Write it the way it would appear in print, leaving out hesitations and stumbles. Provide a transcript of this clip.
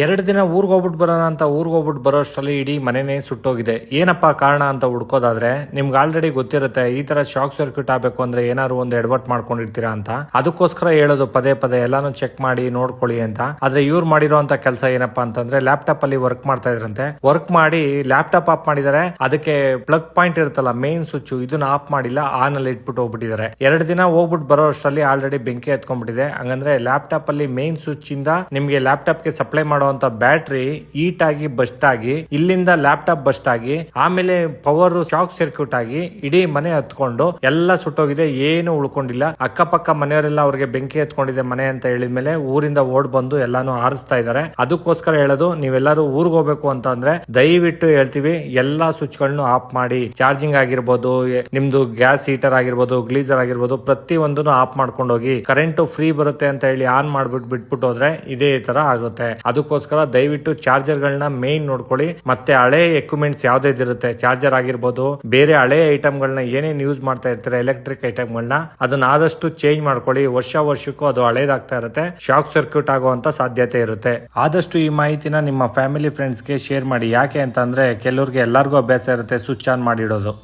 2 ದಿನ ಊರಿಗೆ ಹೋಗ್ಬಿಟ್ಟು ಬರೋಣ ಅಂತ ಊರಿಗೆ ಹೋಗ್ಬಿಟ್ಟು ಬರೋ ಅಷ್ಟರಲ್ಲಿ ಇಡೀ ಮನೆನೇ ಸುಟ್ಟೋಗಿದೆ. ಏನಪ್ಪಾ ಕಾರಣ ಅಂತ ಹುಡ್ಕೋದಾದ್ರೆ ನಿಮ್ಗೆ ಆಲ್ರೆಡಿ ಗೊತ್ತಿರುತ್ತೆ, ಈ ತರ ಶಾಕ್ ಸರ್ಕ್ಯೂಟ್ ಆಗಬೇಕು ಅಂದ್ರೆ ಏನಾದ್ರು ಒಂದು ಎಡವಟ್ ಮಾಡ್ಕೊಂಡಿರ್ತೀರಾ ಅಂತ. ಅದಕ್ಕೋಸ್ಕರ ಹೇಳೋದು ಪದೇ ಪದೇ ಎಲ್ಲಾನು ಚೆಕ್ ಮಾಡಿ ನೋಡ್ಕೊಳ್ಳಿ ಅಂತ. ಆದ್ರೆ ಇವ್ರು ಮಾಡಿರೋಂತ ಕೆಲಸ ಏನಪ್ಪಾ ಅಂತಂದ್ರೆ ಲ್ಯಾಪ್ಟಾಪ್ ಅಲ್ಲಿ ವರ್ಕ್ ಮಾಡ್ತಾ ಇದ್ರಂತೆ. ವರ್ಕ್ ಮಾಡಿ ಲ್ಯಾಪ್ಟಾಪ್ ಆಫ್ ಮಾಡಿದ್ದಾರೆ. ಅದಕ್ಕೆ ಪ್ಲಗ್ ಪಾಯಿಂಟ್ ಇರುತ್ತಲ್ಲ, ಮೇನ್ ಸ್ವಿಚ್, ಇದನ್ನ ಆಫ್ ಮಾಡಿಲ್ಲ, ಆನ್ ಅಲ್ಲಿ ಇಟ್ಬಿಟ್ಟು ಹೋಗ್ಬಿಟ್ಟಿದ್ದಾರೆ. 2 ದಿನ ಹೋಗ್ಬಿಟ್ಟು ಬರೋ ಅಷ್ಟರಲ್ಲಿ ಆಲ್ರೆಡಿ ಬೆಂಕಿ ಎತ್ಕೊಂಡ್ಬಿಟ್ಟಿದೆ. ಹಂಗಂದ್ರೆ ಲ್ಯಾಪ್ಟಾಪ್ ಅಲ್ಲಿ ಮೇನ್ ಸ್ವಿಚ್ ಇಂದ ನಿಮ್ಗೆ ಲ್ಯಾಪ್ಟಾಪ್ ಗೆ ಸಪ್ಲೈ ಮಾಡೋ ಬ್ಯಾಟ್ರಿ ಹೀಟ್ ಆಗಿ ಬಸ್ಟ್ ಆಗಿ ಇಲ್ಲಿಂದ ಲ್ಯಾಪ್ಟಾಪ್ ಬಸ್ಟ್ ಆಗಿ ಆಮೇಲೆ ಪವರ್ ಶಾಕ್ ಸರ್ಕ್ಯೂಟ್ ಆಗಿ ಇಡೀ ಮನೆ ಹತ್ಕೊಂಡು ಎಲ್ಲ ಸುಟ್ಟೋಗಿದೆ. ಏನು ಉಳ್ಕೊಂಡಿಲ್ಲ. ಅಕ್ಕಪಕ್ಕ ಮನೆಯವರೆಲ್ಲ ಅವ್ರಿಗೆ ಬೆಂಕಿ ಹತ್ಕೊಂಡಿದೆ ಮನೆ ಅಂತ ಹೇಳಿದ್ಮೇಲೆ ಊರಿಂದ ಓಡ್ ಬಂದು ಎಲ್ಲಾನು ಆರಿಸ್ತಾ ಇದಾರೆ. ಅದಕ್ಕೋಸ್ಕರ ಹೇಳೋದು, ನೀವೆಲ್ಲರೂ ಊರ್ಗ್ ಹೋಗ್ಬೇಕು ಅಂತ ಅಂದ್ರೆ ದಯವಿಟ್ಟು ಹೇಳ್ತೀವಿ, ಎಲ್ಲಾ ಸ್ವಿಚ್ ಗಳನ್ನು ಆಫ್ ಮಾಡಿ. ಚಾರ್ಜಿಂಗ್ ಆಗಿರ್ಬೋದು, ನಿಮ್ದು ಗ್ಯಾಸ್ ಹೀಟರ್ ಆಗಿರ್ಬೋದು, ಗ್ಲೀಸರ್ ಆಗಿರ್ಬೋದು, ಪ್ರತಿ ಒಂದನ್ನು ಆಫ್ ಮಾಡ್ಕೊಂಡು ಹೋಗಿ. ಕರೆಂಟ್ ಫ್ರೀ ಬರುತ್ತೆ ಅಂತ ಹೇಳಿ ಆನ್ ಮಾಡ್ಬಿಟ್ಟು ಬಿಟ್ಬಿಟ್ಟು ಹೋದ್ರೆ ಇದೇ ತರ ಆಗುತ್ತೆ. ಅದಕ್ಕೋಸ್ಕರ ದಯವಿಟ್ಟು ಚಾರ್ಜರ್ ಗಳನ್ನ ಮೇನ್ ನೋಡ್ಕೊಳ್ಳಿ. ಮತ್ತೆ ಹಳೆ ಎಕ್ವಿಪ್ಮೆಂಟ್ಸ್ ಯಾವ್ದಿರುತ್ತೆ, ಚಾರ್ಜರ್ ಆಗಿರ್ಬೋದು, ಬೇರೆ ಹಳೆ ಐಟಮ್ ಗಳನ್ನ ಏನೇನ್ ಯೂಸ್ ಮಾಡ್ತಾ ಇರ್ತಾರೆ, ಎಲೆಕ್ಟ್ರಿಕ್ ಐಟಮ್ ಗಳನ್ನ, ಅದನ್ನ ಆದಷ್ಟು ಚೇಂಜ್ ಮಾಡ್ಕೊಳ್ಳಿ. ವರ್ಷಕ್ಕೂ ಅದು ಹಳೇದಾಗ್ತಾ ಇರುತ್ತೆ, ಶಾಕ್ ಸರ್ಕ್ಯೂಟ್ ಆಗುವಂತ ಸಾಧ್ಯತೆ ಇರುತ್ತೆ. ಆದಷ್ಟು ಈ ಮಾಹಿತಿನ ನಿಮ್ಮ ಫ್ಯಾಮಿಲಿ ಫ್ರೆಂಡ್ಸ್ ಗೆ ಶೇರ್ ಮಾಡಿ. ಯಾಕೆ ಅಂತ ಅಂದ್ರೆ ಕೆಲವ್ರಿಗೆ ಎಲ್ಲರಿಗೂ ಅಭ್ಯಾಸ ಇರುತ್ತೆ ಸ್ವಿಚ್ ಆನ್ ಮಾಡಿಡೋದು.